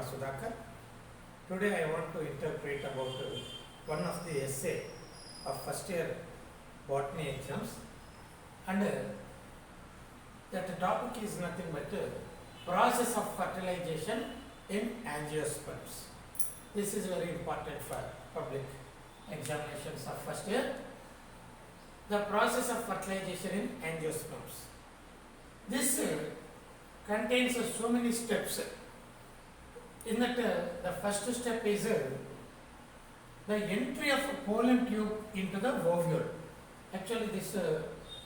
Sudhakar. Today I want to interpret about one of the essay of first year botany exams, and that topic is nothing but process of fertilization in angiosperms. This is very important for public examinations of first year. The process of fertilization in angiosperms. This contains so many steps. In that, the first step is the entry of a pollen tube into the ovule. Actually, this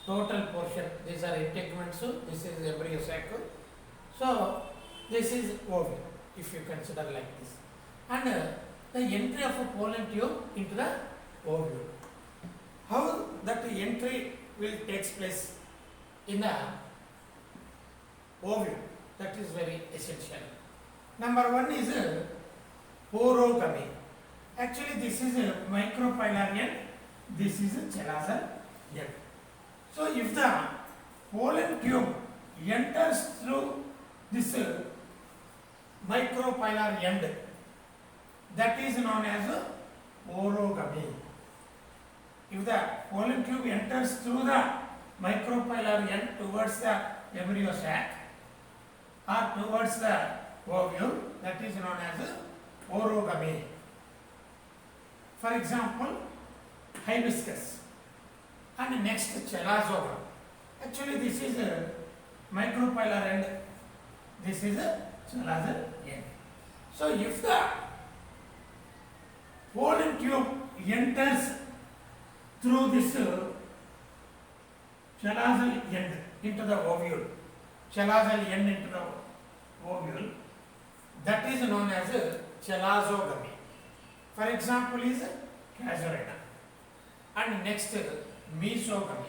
total portion, these are integuments, this is embryo sac. So, this is ovule, if you consider like this. And the entry of a pollen tube into the ovule. How that entry will take place in the ovule, that is very essential. Number one is porogamy. Actually, this is a micropylar end, this is a chelazal end. So, if the pollen tube enters through this micropylar end, that is known as porogamy. If the pollen tube enters through the micropylar end towards the embryo sac or towards the ovule, that is known as porogamy. For example, hibiscus, and next chelazogam. Actually, this is a micropylar end, this is a chelazal end. So, if the pollen tube enters through this chelazal end into the ovule, chelazal end into the ovule, that is known as chelazogamy. For example, is casuarina. And next, mesogamy.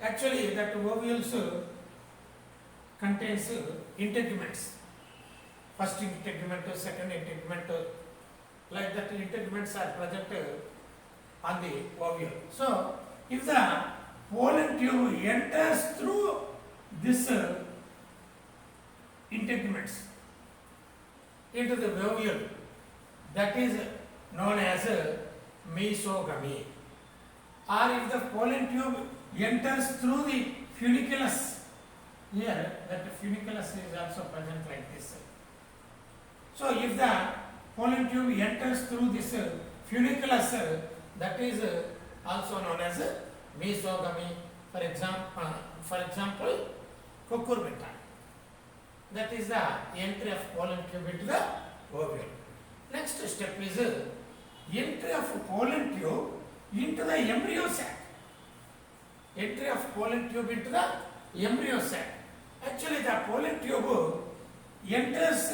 Actually, that ovules contains integuments. First integument, second integument, like that integuments are present on the ovule. So, if the pollen tube enters through this integuments into the ovule, that is known as mesogamy. Or if the pollen tube enters through the funiculus, here that funiculus is also present like this. So, if the pollen tube enters through this funiculus, that is also known as mesogamy. For example, cucurbita. That is the entry of pollen tube into the ovule. Next step is entry of pollen tube into the embryo sac. Entry of pollen tube into the embryo sac. Actually, the pollen tube enters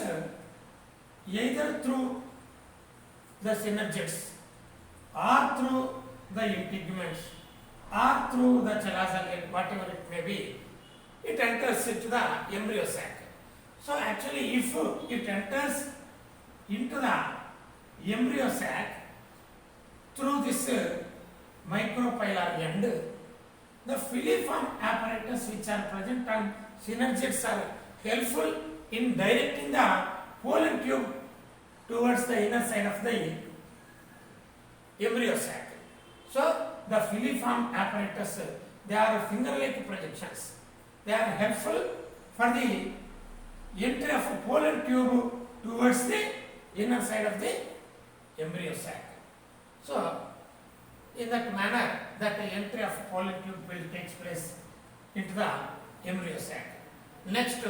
either through the synergids or through the integuments or through the chelazal end, whatever it may be. It enters into the embryo sac. So, actually, if it enters into the embryo sac through this micropylar end, the filiform apparatus which are present on synergids are helpful in directing the pollen tube towards the inner side of the embryo sac. So, the filiform apparatus, they are finger-like projections. They are helpful for the entry of a pollen tube towards the inner side of the embryo sac. So, in that manner, that the entry of pollen tube will take place into the embryo sac. Next,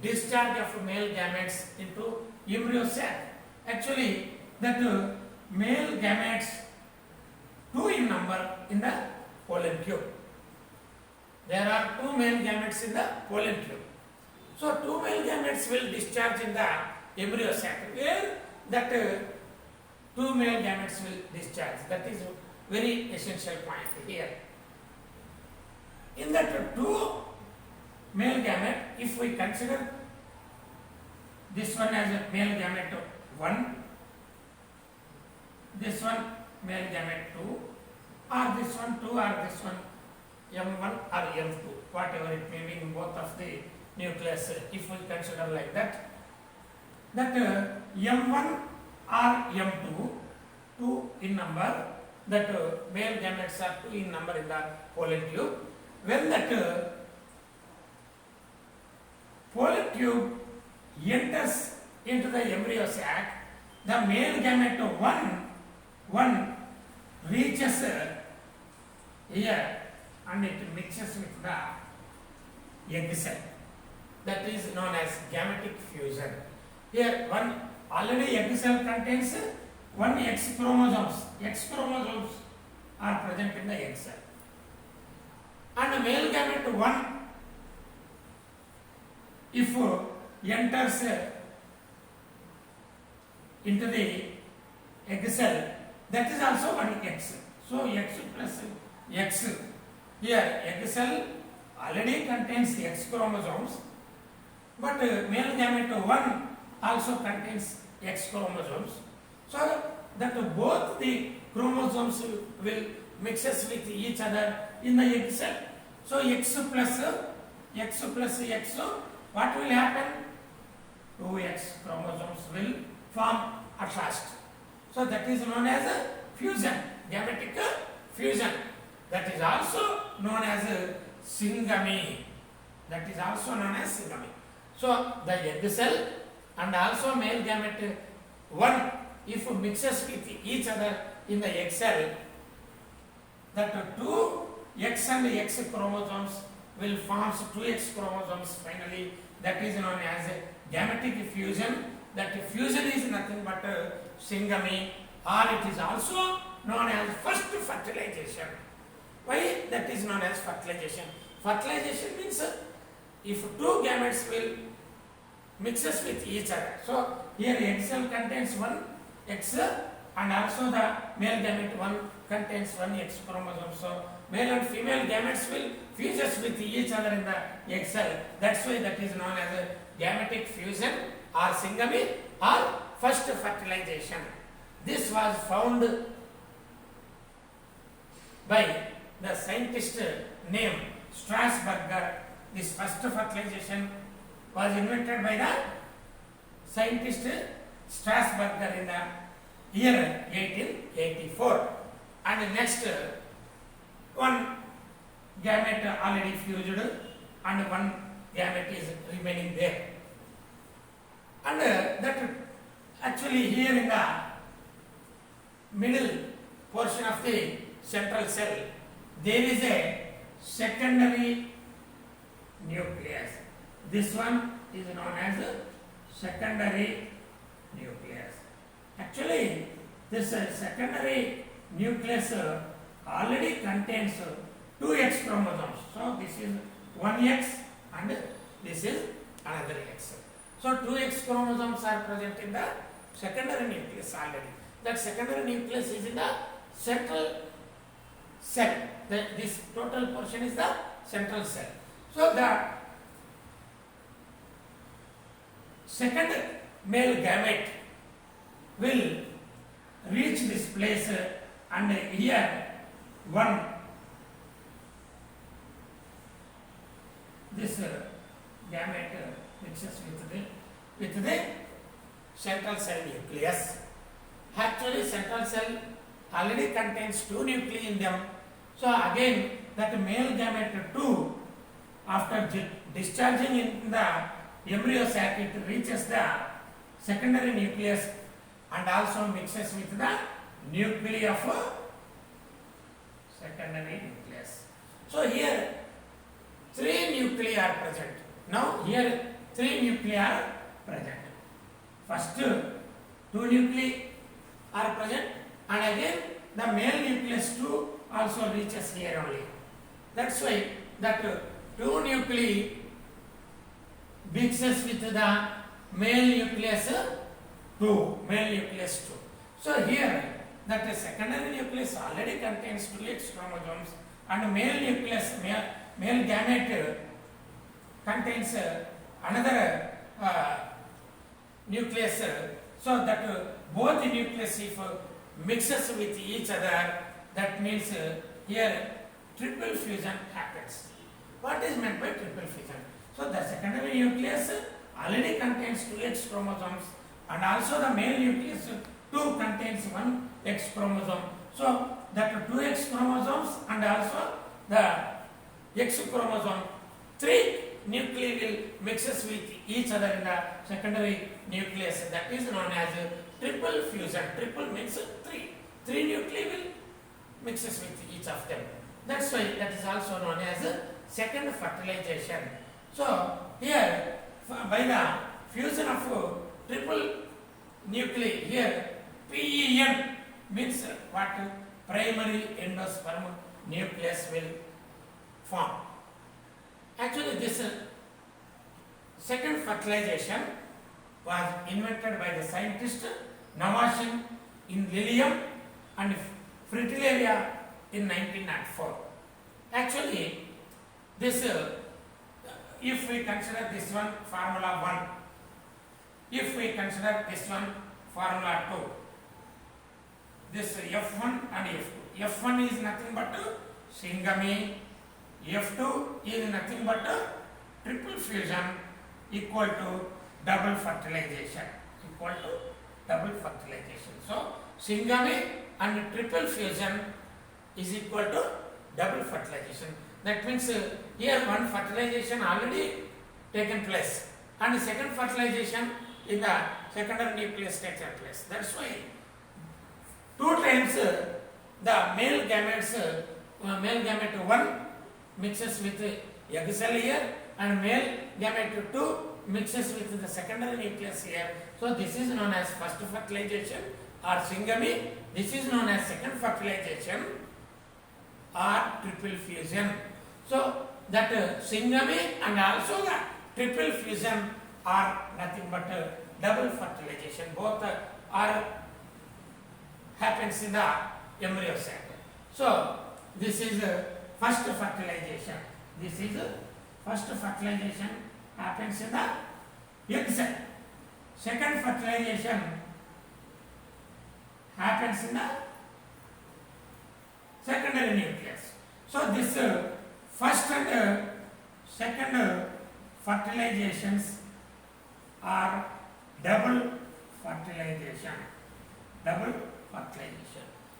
discharge of male gametes into embryo sac. Actually, that male gametes, 2 in number in the pollen tube. There are 2 male gametes in the pollen tube. So, 2 male gametes will discharge in the embryo sac, where that 2 male gametes will discharge. That is very essential point here. In that 2 male gamete, if we consider this one as a male gamete 1, this one male gamete 2, or this one 2, or this one M1 or M2, whatever it may be in both of the nucleus, if we consider like that. that M1 or M2, 2 in number, that male gametes are 2 in number in the pollen tube. When that pollen tube enters into the embryo sac, the male gamete 1 reaches here and it mixes with the egg cell. That is known as gametic fusion. Here one already egg cell contains 1 X chromosomes. X chromosomes are present in the egg cell. And the male gamete 1, if enters into the egg cell, that is also 1 X. So X plus X. Here egg cell already contains X chromosomes, but male gamete 1 also contains X chromosomes. So that both the chromosomes will mixes with each other in the egg cell. So X plus X, what will happen? 2X chromosomes will form at last. So that is known as a fusion, gametic fusion. That is also known as syngamy. That is also known as syngamy. So the egg cell and also male gamete 1, if mixes with each other in the egg cell, that 2X and X chromosomes will form 2X chromosomes finally. That is known as gametic fusion. That fusion is nothing but syngamy, or it is also known as first fertilization. Why that is known as fertilization? Fertilization means if 2 gametes will mixes with each other. So here egg cell contains 1 X and also the male gamete 1 contains 1 X chromosome. So male and female gametes will fuses with each other in the egg cell. That's why that is known as a gametic fusion or syngamy or first fertilization. This was found by the scientist named Strasburger. This first fertilization was invented by the scientist Strasburger in the year 1884. And the next one gamete already fused and 1 gamete is remaining there. And that actually here in the middle portion of the central cell, there is a secondary nucleus. This one is known as a secondary nucleus. Actually, this secondary nucleus already contains 2X chromosomes. So this is 1X and this is another X. So 2X chromosomes are present in the secondary nucleus already. That secondary nucleus is in the central cell. This total portion is the central cell. So the second male gamete will reach this place and here this gamete mixes with the central cell nucleus. Actually, central cell already contains 2 nuclei in them. So again, that male gamete 2, after discharging in the embryo sac, it reaches the secondary nucleus and also mixes with the nuclei of secondary nucleus. So here 3 nuclei are present. Now here 3 nuclei are present. First 2 nuclei are present and again the male nucleus 2 also reaches here only. That's why that 2 nuclei mixes with the male nucleus 2. So here that secondary nucleus already contains 2X chromosomes and male nucleus, male gamete contains another nucleus. So that both the nucleus if mixes with each other, that means here triple fusion happens. What is meant by triple fusion? So the secondary nucleus already contains 2X chromosomes and also the male nucleus 2 contains one X chromosome. So that 2 X chromosomes and also the X chromosome 3 nuclei will mixes with each other in the secondary nucleus. That is known as triple fusion. Triple means 3. 3 nuclei will mixes with each of them. That's why that is also known as second fertilization. So here by the fusion of triple nuclei, here PEN means what? Primary endosperm nucleus will form. Actually this second fertilization was invented by the scientist Navashin in Lilium and Fritillaria in 1904. Actually this if we consider this one formula 1, if we consider this one formula 2, this F1 and F2. F1 is nothing but syngamy, F2 is nothing but triple fusion equal to double fertilization. So syngamy and triple fusion is equal to double fertilization. That means here one fertilization already taken place and second fertilization in the secondary nucleus takes place. That's why 2 times the male gamete 1 mixes with egg cell here and male gamete 2 mixes with the secondary nucleus here. So this is known as first fertilization or syngamy. This is known as second fertilization or triple fusion. So that syngamy and also the triple fusion are nothing but double fertilization. Both are happens in the embryo sac. So this is first fertilization. This is first fertilization happens in the egg cell. Second fertilization happens in the secondary nucleus. So this first and second fertilizations are double fertilization.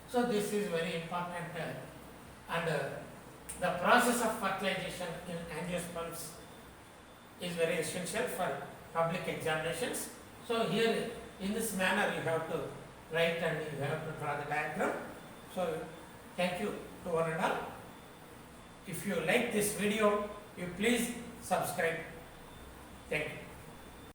So this is very important and the process of fertilization in angiosperms is very essential for public examinations. So here in this manner you have to write and you have to draw the diagram. So thank you to one and all. If you like this video, you please subscribe. Thank you.